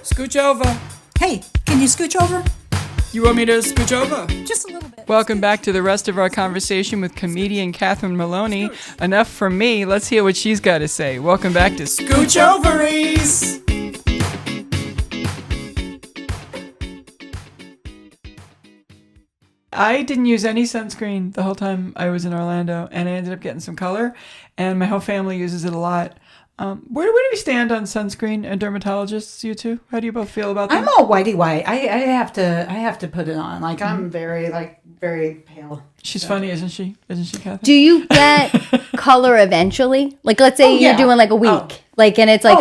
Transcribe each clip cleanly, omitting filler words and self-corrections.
Scooch over. Hey, can you scooch over? You want me to scooch over? Just a little bit. Welcome back to the rest of our conversation with comedian Catherine Maloney. Enough from me. Let's hear what she's got to say. Welcome back to Scooch Ovaries. I didn't use any sunscreen the whole time I was in Orlando, and I ended up getting some color, and my whole family uses it a lot. Where do we stand on sunscreen and dermatologists, you two? How do you both feel about that? I'm all whitey white. I have to put it on. Like I'm very pale. She's funny, isn't she? Isn't she, Catherine? Do you get color eventually? Like, let's say you're doing like a week, like, and it's like,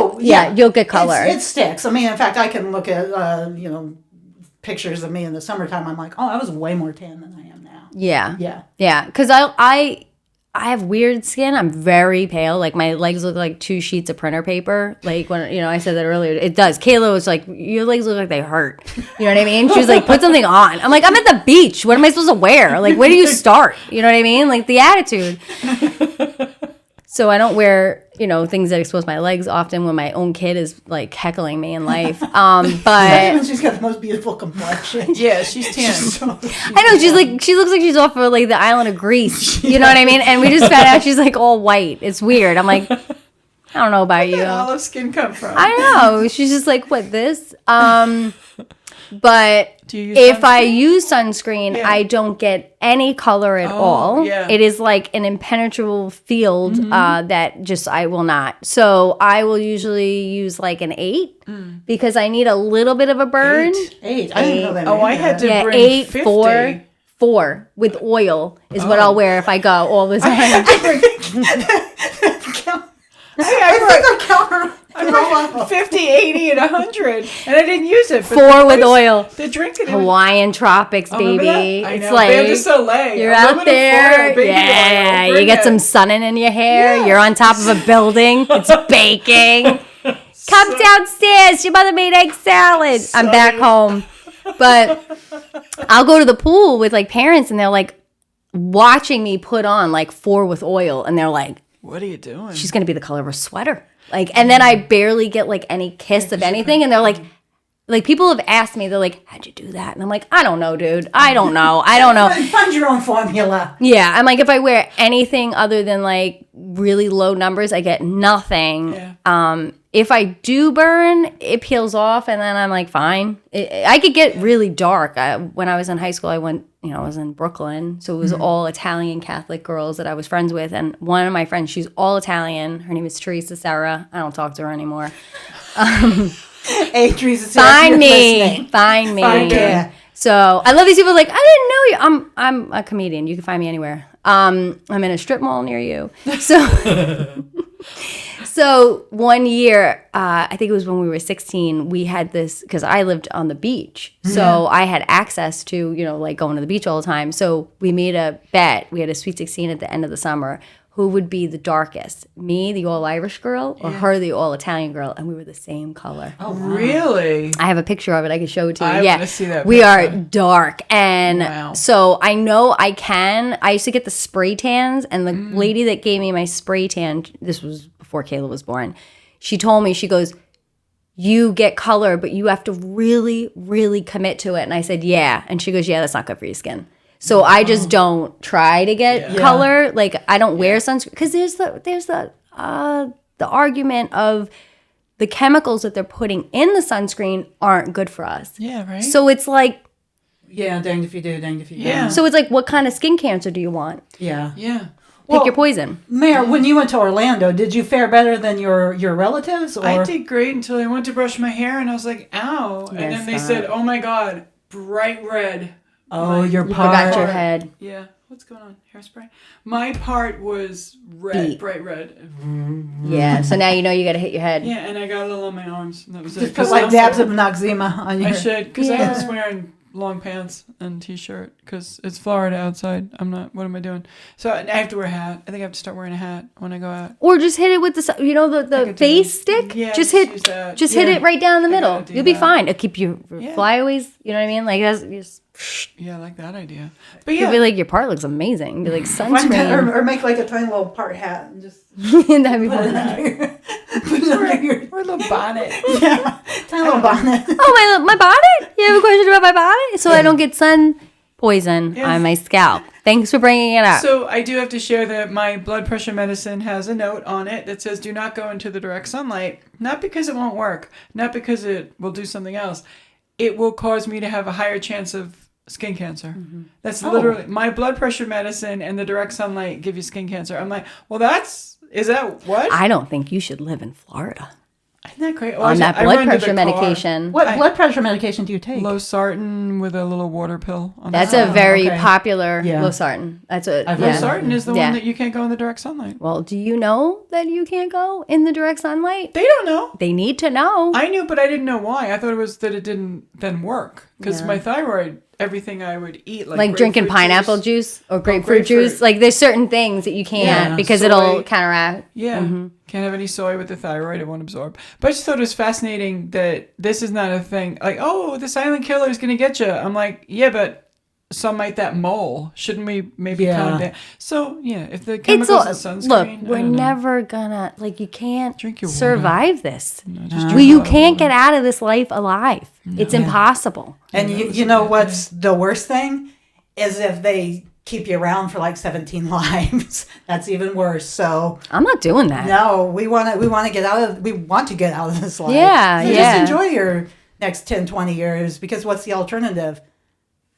you'll get color. It sticks. I mean, in fact, I can look at pictures of me in the summertime. I'm like, oh, I was way more tan than I am now. Yeah. Because I have weird skin. I'm very pale. Like my legs look like 2 sheets of printer paper. Like when I said that earlier, it does. Kayla was like, your legs look like they hurt. You know what I mean? She was like, put something on. I'm like, I'm at the beach. What am I supposed to wear? Like, where do you start? You know what I mean? Like the attitude. So I don't wear, things that expose my legs often when my own kid is like heckling me in life. But she's got the most beautiful complexion. Yeah, she's tan. I know she looks like she's off of like the island of Greece. You know what I mean? And we just found out she's like all white. It's weird. I'm like, I don't know about you. Where did olive skin come from? I know. She's just like, what, this? But if I use sunscreen, I don't get any color at all. Yeah. It is like an impenetrable field that just I will not. So I will usually use like an 8 because I need a little bit of a burn. 8. I didn't know that. I had to bring 8, 50. 4 with oil is what I'll wear if I go all the time. I brought 50, 80, and 100, and I didn't use it. 4 with oil. The drink it Hawaiian tropics, baby. I know. It's like Baie de Soleil. you're out there. Foil, Yeah, oil. you get some sunning in your hair. Yeah. You're on top of a building. It's baking. Come downstairs. Your mother made egg salad. I'm back home. But I'll go to the pool with like parents, and they're like watching me put on like 4 with oil, and they're like, "What are you doing? She's gonna be the color of her sweater." Like, and then I barely get like any kiss of anything, and they're like people have asked me, they're like, "How'd you do that?" And I'm like, "I don't know, dude. I don't know. Find your own formula." Yeah, I'm like, if I wear anything other than like really low numbers, I get nothing. Yeah. If I do burn, it peels off, and then I'm like, fine. I could get really dark. When I was in high school, I went, I was in Brooklyn, so it was all Italian Catholic girls that I was friends with, and one of my friends, she's all Italian. Her name is Teresa Serra. I don't talk to her anymore. Hey, Teresa Serra, Find listening. me. Yeah. So I love these people. Like, I didn't know you. I'm a comedian. You can find me anywhere. I'm in a strip mall near you. So one year, I think it was when we were 16, we had this, because I lived on the beach. So I had access to, like going to the beach all the time. So we made a bet. We had a Sweet 16 at the end of the summer. Who would be the darkest? Me, the all-Irish girl, or her, the all-Italian girl? And we were the same color. Oh, really? I have a picture of it. I can show it to you. I want to see that We picture. are dark. And so I know I can. I used to get the spray tans, and the lady that gave me my spray tan, this was before Kayla was born, she told me, she goes, you get color, but you have to really, really commit to it. And I said, yeah. And she goes, yeah, that's not good for your skin. So I just don't try to get color. Like I don't wear sunscreen because there's the argument of the chemicals that they're putting in the sunscreen aren't good for us. Yeah, right. So it's like, danged if you do, danged if you don't. Yeah. So it's like, what kind of skin cancer do you want? Yeah. Pick your poison. Mayor, when you went to Orlando, did you fare better than your relatives? Or? I did great until I went to brush my hair, and I was like, ow. And then they said, oh my God, bright red. Oh, your part. Forgot your head. Yeah. What's going on? Hairspray? My part was red, bright red. Yeah. So now you know you got to hit your head. Yeah, and I got a little on my arms. And that was Just it. put like dabs of Noxzema on your... I should, because I was wearing long pants and t-shirt, because it's Florida outside. What am I doing? So I have to wear a hat. I think I have to start wearing a hat when I go out. Or just hit it with the face stick. Yeah, just hit it right down the middle. do You'll be that. fine. It'll keep you flyaways. You know what I mean? Like that's just. Yeah, I like that idea. But You'll be like, your part looks amazing. Be like Find that, sunscreen. or make like a tiny little part hat and just That'd be fun. put Or a little bonnet. Yeah, tiny little bonnet. Oh, my bonnet? You have a question about my bonnet? So I don't get sun poison on my scalp. Thanks for bringing it up. So I do have to share that my blood pressure medicine has a note on it that says do not go into the direct sunlight. Not because it won't work, not because it will do something else. It will cause me to have a higher chance of skin cancer. That's literally my blood pressure medicine, and the direct sunlight give you skin cancer. I'm like, well, is that what? I don't think you should live in Florida. Isn't that great? On that blood pressure medication. What blood pressure medication do you take? Losartan with a little water pill. That's a very popular Losartan. That's a Losartan is the one that you can't go in the direct sunlight. Well, do you know that you can't go in the direct sunlight? They don't know. They need to know. I knew, but I didn't know why. I thought it was that it didn't then work because my thyroid, everything I would eat, like drinking pineapple juice or grapefruit juice. Like there's certain things that you can't because it'll counteract. Yeah. Can't have any soy with the thyroid. It won't absorb. But I just thought it was fascinating that this is not a thing. Like, oh, the silent killer is going to get you. I'm like, yeah, but some might that mole. Shouldn't we maybe calm down? So, yeah, if the chemicals in sunscreen. Look, we're never gonna, like, you can't survive this. No, you can't get out of this life alive. No. It's impossible. And you know what's the worst thing? Is if they keep you around for like 17 lives. That's even worse. So I'm not doing that. No, we want to get out of this life. Yeah, so just enjoy your next 10, 20 years, because what's the alternative?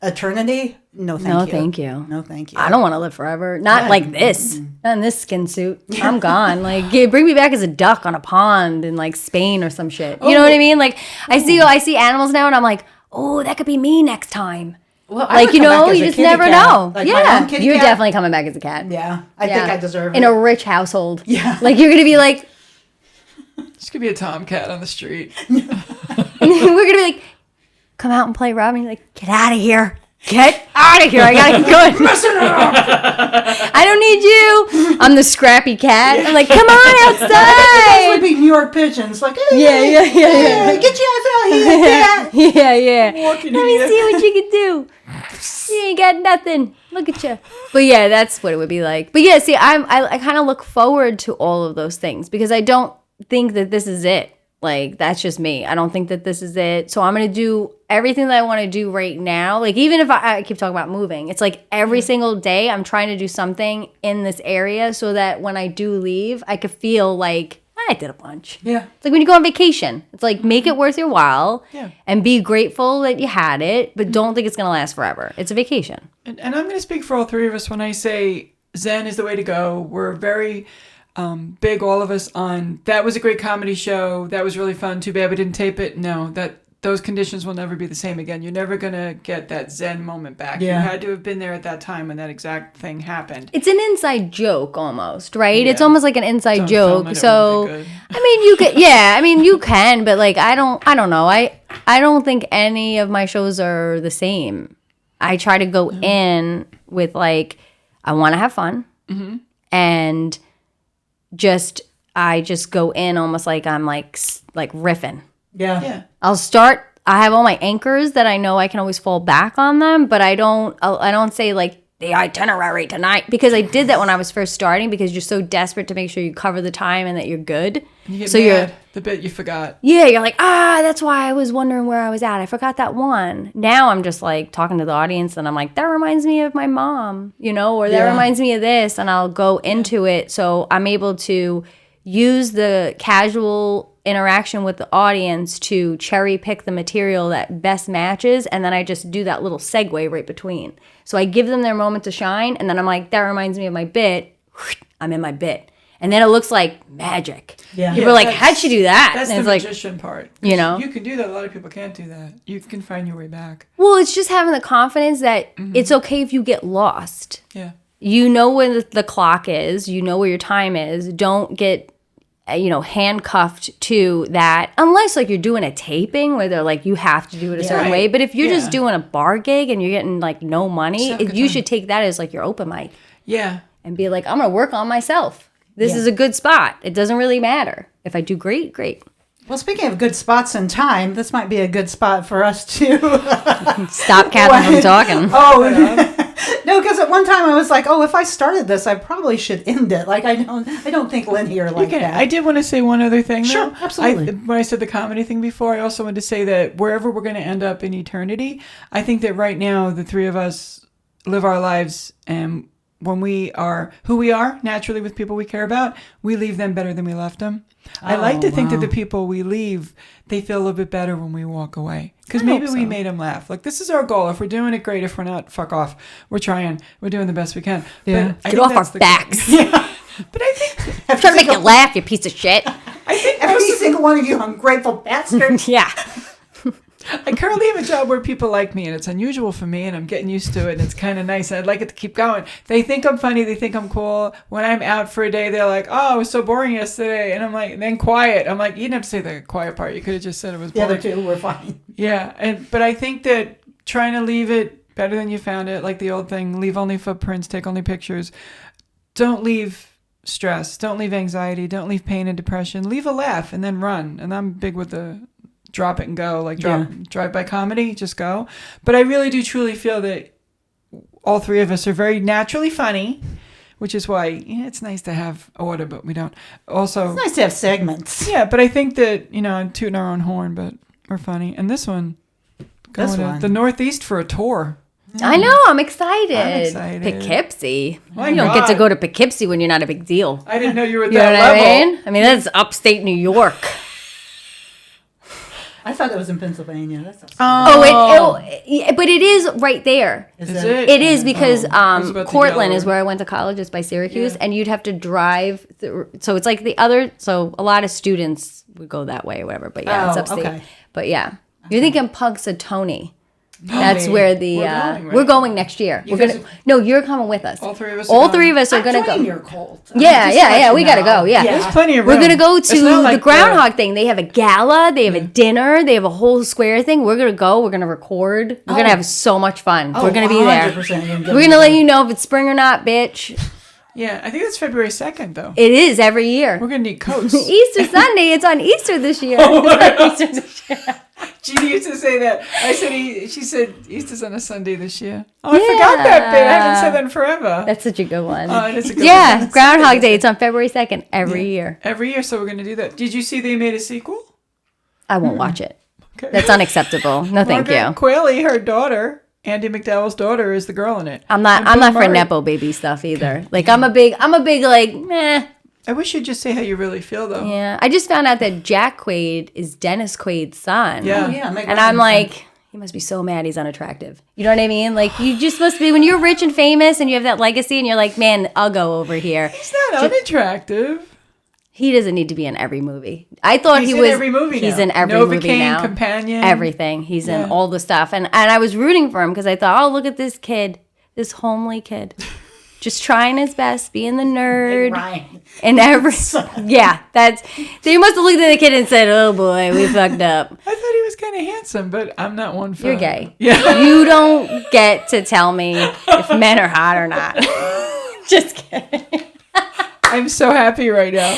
Eternity? No, thank you. No, thank you. I don't want to live forever. Not like this. Not in this skin suit. I'm gone. Like, bring me back as a duck on a pond in like Spain or some shit. You know what I mean? Like, I see animals now, and I'm like, oh, that could be me next time. Well, like, you just never know. Like yeah, you're definitely coming back as a cat. Yeah, I think I deserve it. In a rich household. Yeah. Like, you're going to be like... This could be a tomcat on the street. We're going to be like, come out and play Robin. You're like, get out of here. Get out of here. I got to get going. I don't need you. I'm the scrappy cat. I'm like, come on outside. Those would be New York pigeons. Like, hey, yeah. Get your ass out here. Yeah. Let me see what you can do. You ain't got nothing. Look at you. But yeah, that's what it would be like. But yeah, see, I kind of look forward to all of those things because I don't think that this is it. Like, that's just me. I don't think that this is it. So I'm going to do everything that I want to do right now. Like, even if I keep talking about moving, it's like every single day I'm trying to do something in this area so that when I do leave, I could feel like I did a bunch. Yeah. It's like when you go on vacation. It's like, make it worth your while and be grateful that you had it, but don't think it's going to last forever. It's a vacation. And I'm going to speak for all three of us when I say Zen is the way to go. We're very... big, all of us, on that was a great comedy show. That was really fun. Too bad we didn't tape it. No, those conditions will never be the same again. You're never gonna get that Zen moment back. Yeah. You had to have been there at that time when that exact thing happened. It's an inside joke almost, right? Yeah. It's almost like an inside joke. So I mean, you can, but like I don't know. I don't think any of my shows are the same. I try to go in with like I want to have fun, and I just go in almost like I'm like riffing. Yeah. I have all my anchors that I know I can always fall back on them, but I don't say like the itinerary tonight, because I did that when I was first starting because you're so desperate to make sure you cover the time and that you're good. You get mad the bit you forgot. Yeah, you're like, that's why I was wondering where I was at. I forgot that one. Now I'm just like talking to the audience and I'm like, that reminds me of my mom, or that reminds me of this, and I'll go into it so I'm able to use the casual interaction with the audience to cherry pick the material that best matches, and then I just do that little segue right between. So I give them their moment to shine, and then I'm like, that reminds me of my bit. I'm in my bit. And then it looks like magic. Yeah. People are like, how'd she do that? That's and the it's magician like, part. You know? You can do that. A lot of people can't do that. You can find your way back. Well, it's just having the confidence that it's okay if you get lost. Yeah. You know when the clock is. You know where your time is. Don't get, handcuffed to that. Unless, like, you're doing a taping where they're like, you have to do it a certain way. But if you're just doing a bar gig and you're getting, like, no money, you should take that as, like, your open mic. Yeah. And be like, I'm going to work on myself. This is a good spot. It doesn't really matter. If I do great. Well, speaking of good spots and time, this might be a good spot for us to stop Catherine from talking. No, because at one time I was like, oh, if I started this, I probably should end it. Like, I don't think linear like Okay, that. I did want to say one other thing, though. Sure, absolutely. When I said the comedy thing before, I also wanted to say that wherever we're going to end up in eternity, I think that right now the three of us live our lives, and when we are who we are naturally with people we care about, we leave them better than we left them. I like to think that the people we leave, they feel a little bit better when we walk away. Because maybe we made them laugh. Like, this is our goal. If we're doing it, great. If we're not, fuck off. We're trying. We're doing the best we can. Yeah. But Get off our backs. But I think... I'm trying to make you laugh, you piece of shit. I think Every single one of you ungrateful bastards. Yeah. I currently have a job where people like me, and it's unusual for me, and I'm getting used to it, and it's kind of nice. I'd like it to keep going. They think I'm funny. They think I'm cool. When I'm out for a day, they're like, oh, it was so boring yesterday. And I'm like, then quiet. I'm like, you didn't have to say the quiet part. You could have just said it was The boring. other two were fine. Yeah, but I think that trying to leave it better than you found it, like the old thing, leave only footprints, take only pictures. Don't leave stress. Don't leave anxiety. Don't leave pain and depression. Leave a laugh and then run. And I'm big with the... drop it and go, like drive by comedy, just go. But I really do truly feel that all three of us are very naturally funny, which is why it's nice to have order, but we don't. Also, It's nice to have segments. yeah, but I think that, I'm tooting our own horn, but we're funny. And this one, going to the Northeast for a tour. I know. I'm excited. I'm excited. Poughkeepsie. My You don't get to God. go to Poughkeepsie when you're not a big deal. I didn't know you were at You know that what level. I mean? I mean, that's upstate New York. I thought it was in Pennsylvania. That's But it is right there. Is it? It is because I was about to Cortland yell. is where I went to college. It's by Syracuse, Yeah. and you'd have to drive. So it's like the other. So a lot of students would go that way or whatever. But yeah, it's Oh, upstate. okay. But yeah, you're thinking Punxsutawney. That's Okay. where the We're going, right? we're going next year. You We're guys- gonna no, you're coming with us. All three of us All are three going. of us are I'm gonna go. joining your cult. Yeah, Just yeah, to let yeah. you We gotta know. go. Yeah. There's plenty of room. We're gonna go It's to not the like groundhog thing. They have a gala. They have a dinner. They have a whole square thing. We're gonna go. We're gonna record. We're gonna have so much fun. Oh, We're gonna be there. 100% you're gonna We're be gonna let there. you know if it's spring or not, bitch. Yeah, I think it's February 2nd, though. It is every year. We're going to need coats. Easter Sunday. It's on Easter this year. Oh, It's on Easter this year. Jeannie used to say that. She said Easter's on a Sunday this year. Oh, I forgot that bit. I haven't said that in forever. That's such a good one. Oh, it is a good Yeah, one. Groundhog Day. It's on February 2nd every year. Every year, so we're going to do that. Did you see they made a sequel? I won't watch it. Okay. That's unacceptable. No, thank Margaret you. Qualley, her daughter, Andy McDowell's daughter, is the girl in it. I'm not And Bill for Murray. nepo baby stuff either. Like I'm a big like meh. I wish you'd just say how you really feel, though. Yeah. I just found out that Jack Quaid is Dennis Quaid's son. Yeah. Oh, yeah, make And my I'm sense. like, he must be so mad he's unattractive. You know what I mean? Like you just must be when you're rich and famous and you have that legacy and you're like, man, I'll go over here. He's not unattractive. He doesn't need to be in every movie. I thought He's he in was. every movie He's now. in every Novocaine, movie now. Companion. Everything. He's Yeah. in all the stuff, and I was rooting for him because I thought, oh, look at this kid, this homely kid, just trying his best, being the nerd, Ryan. and every yeah, that's. They must have looked at the kid and said, oh boy, we fucked up. I thought he was kind of handsome, but I'm not one for... You're gay. Yeah. You don't get to tell me if men are hot or not. Just kidding. I'm so happy right now.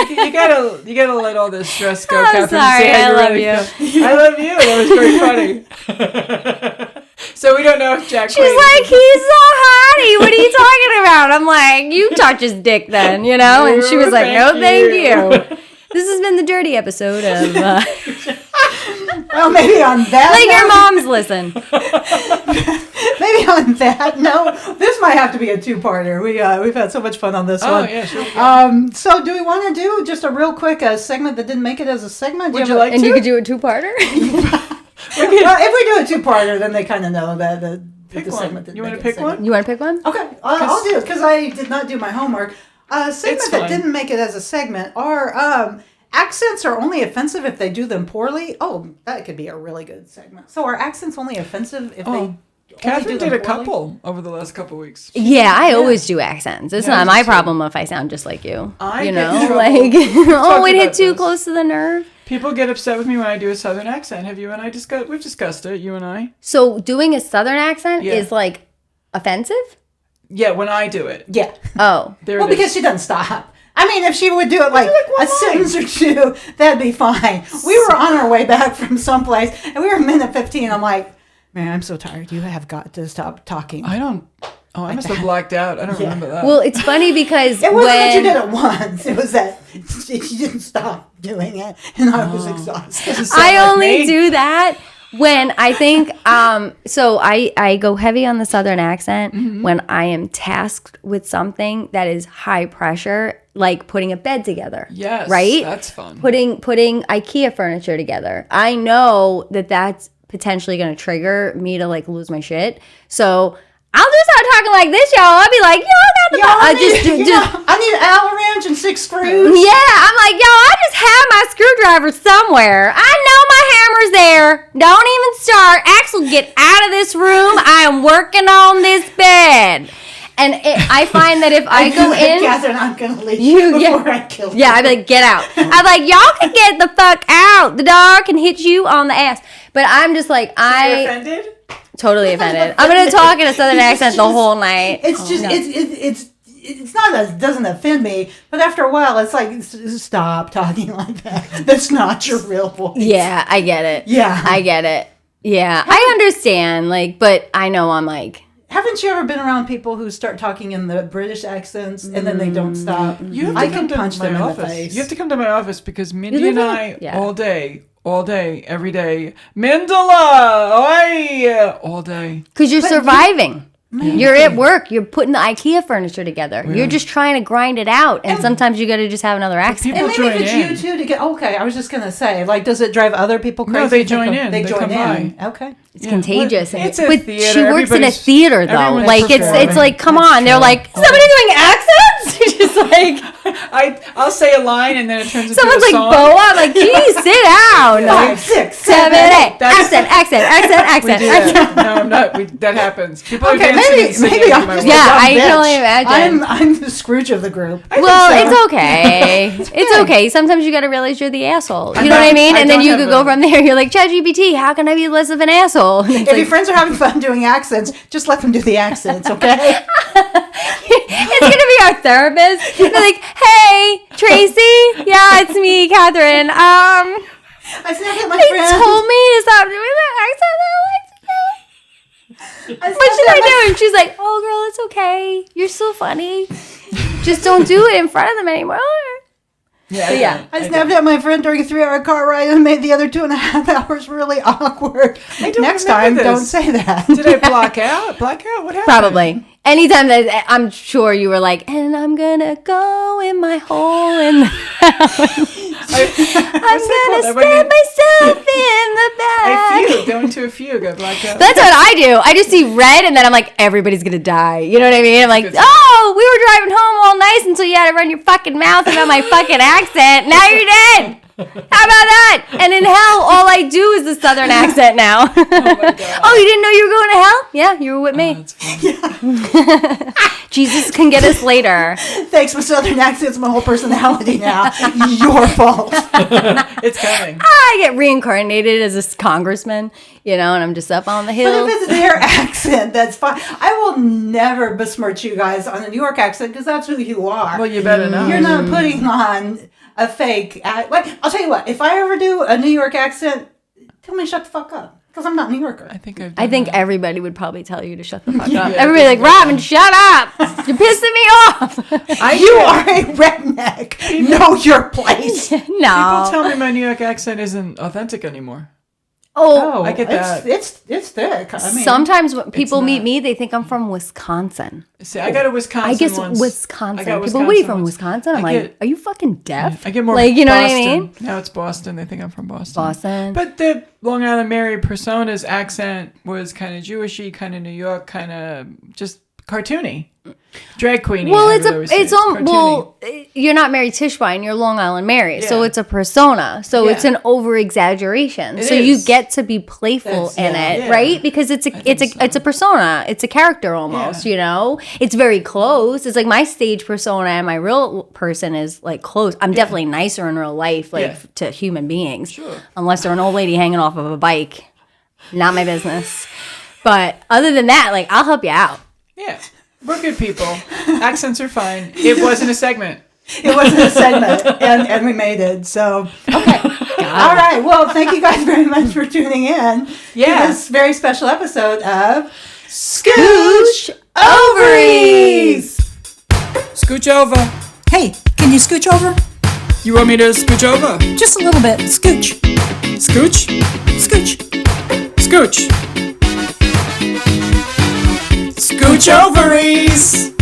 You gotta let all this stress go, I'm Catherine. and sorry, say how I you love really you. feel. I love you. That was very funny. So we don't know if Jack. She's like, he's so hottie. What are you talking about? I'm like, you touch his dick then, you know? And she was like, no, thank you. This has been the dirty episode of, Well, maybe on that. like your note- moms listen. Maybe on that. No, this might have to be a two-parter. We've had so much fun on this Oh one. yeah, sure. So do we want to do just a real quick segment that didn't make it as a segment? Would you like And to? you could do a two-parter? Well, if we do a two-parter, then they kind of know that the Pick segment one. didn't You want make to it a pick segment. one? You want to pick one? Okay, I'll do it because I did not do my homework. A segment It's that fine. didn't make it as a segment are accents are only offensive if they do them poorly. Oh, that could be a really good segment. So are accents only offensive if they only Catherine do did them a poorly? couple over the last couple weeks. Yeah, I always do accents. It's Yeah, not I my do too. problem if I sound just like you. I You get in know, trouble. like, oh, it about hit too this. close to the nerve. People get upset with me when I do a southern accent. Have you and I discussed? We've discussed it. You and I. So doing a southern accent Yeah. is like offensive? Yeah, when I do it. Yeah. Oh. There Well, it is. because she doesn't stop. I mean, if she would do it like like one a sentence or two, that'd be fine. We were on our way back from someplace, and we were a minute 15. I'm like, Man, I'm so tired. You have got to stop talking. I don't. Oh, I must have blacked out. I don't remember that. Well, it's funny because It wasn't that you did it once. It was that she didn't stop doing it, and I was exhausted. I only do that when I think, so I go heavy on the Southern accent when I am tasked with something that is high pressure, like putting a bed together. Yes, right? that's fun. Putting IKEA furniture together. I know that that's potentially going to trigger me to like lose my shit. So I'll just start talking like this, y'all. I'll be like, yo, I got the I need an Allen wrench and 6 screws. Yeah, I'm like, yo, I just have my screwdriver somewhere. I know my hammer's there. Don't even start. Axel, get out of this room. I am working on this bed. And I find that if I go in, Catherine, I'm gonna leave before I kill you. Yeah, I'd be like, get out. I'm like, y'all can get the fuck out. The dog can hit you on the ass. But I'm just like, You're offended? Totally offended. I'm gonna talk in a Southern accent the whole night. It's just it's not that it doesn't offend me, but after a while it's like stop talking like that. That's not your real voice. Yeah, I get it. Yeah. I get it. Yeah, I understand. Like, but I know I'm like. Haven't you ever been around people who start talking in the British accents and then they don't stop? You have to I come can to punch my them in office. the face. You have to come to my office because Mindy and I Yeah. all day, every day. Mindala, oi, all day. Because you're surviving. You're at work. You're putting the IKEA furniture together. You're just trying to grind it out. And sometimes you got to just have another accent. And maybe join if it's in. you two to get okay, I was just gonna say, like, does it drive other people crazy? No, they join in. They They join come in. by. Okay. It's contagious. Well, it's a but theater. she works in a Everybody's- theater, though. everyone's Like, it's performing. like, come That's on. They're true. like, somebody doing accents? Just like, I'll say a line and then it turns into someone's a like, song. Boa. I'm like, geez, sit down. 5, 6, 7, 8. That's- Accent. We do that. No, I'm not. That happens. People are Okay, dancing and singing maybe to I'm my just work. Yeah, a dumb I can bitch. only imagine. I'm the Scrooge of the group. Well, so. it's okay. It's okay. Sometimes you got to realize you're the asshole. You know not- what I mean? I And then don't you have could go a- from there. You're like, ChatGPT, how can I be less of an asshole? And it's If like, your friends are having fun doing accents, just let them do the accents, okay? it's going to be our therapist. They're like, hey, Tracy. Yeah, it's me, Catherine. I snapped at my They friend. told me to stop doing that accent that I like to do. I What snapped should at I my do? And she's like, oh, girl, it's okay. You're so funny. Just don't do it in front of them anymore. Yeah. I snapped at my friend during a 3-hour car ride and made the other 2.5 hours really awkward. don't Next remember time, this. don't say that. Did I black out? Black out? What happened? Probably. Anytime that I'm sure you were like, and I'm gonna go in my hole in the I'm gonna stab myself in the I back. fugue. Going to a fugue. I black out. That's what I do. I just see red and then I'm like, everybody's gonna die. You know what I mean? I'm like, good. oh, we were driving home all nice until you had to run your fucking mouth about my fucking accent. Now you're dead. How about that? And in hell, all I do is the Southern accent now. Oh my God. Oh, you didn't know you were going to hell? Yeah, you were with me. That's funny. Jesus can get us later. Thanks, my southern accent's my whole personality now. Your fault. It's coming. I get reincarnated as a congressman, and I'm just up on the But hill. if it's their accent, that's fine. I will never besmirch you guys on a New York accent because that's who you are. Well, you better know. You're not putting on a fake. Like, I'll tell you what. If I ever do a New York accent, tell me to shut the fuck up because I'm not a New Yorker. I think I've I done think that. everybody would probably tell you to shut the fuck up. Yeah, Everybody like, Robin, shut up. You're pissing me off. You are a redneck. Know your place. No. People tell me my New York accent isn't authentic anymore. Oh, I get that. It's thick. I mean, sometimes when people meet not. me, they think I'm from Wisconsin. See, I got a Wisconsin I guess once. Wisconsin. I got People, what are you Wisconsin from, once. Wisconsin? I'm I like, get- are you fucking deaf? I get more like, you know Boston. what I mean? Now it's Boston. They think I'm from Boston. Boston. But the Long Island Mary persona's accent was kind of Jewishy, kind of New York, kind of just cartoony. Drag queeny. Well, I it's would always say. on. cartoony. Well, you're not Mary Tishbine. You're Long Island Mary, so Yeah. it's a persona. So it's Yeah. an over exaggeration. It So you is. get to be playful That's- in yeah. it, Yeah. right? Because it's a persona. It's a character almost. Yeah. It's very close. It's like my stage persona and my real person is like close. I'm definitely nicer in real life, like Yeah. to human beings, Sure. unless they're an old lady hanging off of a bike. Not my business. But other than that, like I'll help you out. Yeah. We're good people. Accents are fine. It wasn't a segment. it wasn't a segment, and we made it. So Okay. Got All right. Well, thank you guys very much for tuning in to this very special episode of Scooch Ovaries. Scooch over. Hey, can you scooch over? You want me to scooch over? Just a little bit. Scooch. Scooch? Scooch. Scooch. Scooch ovaries.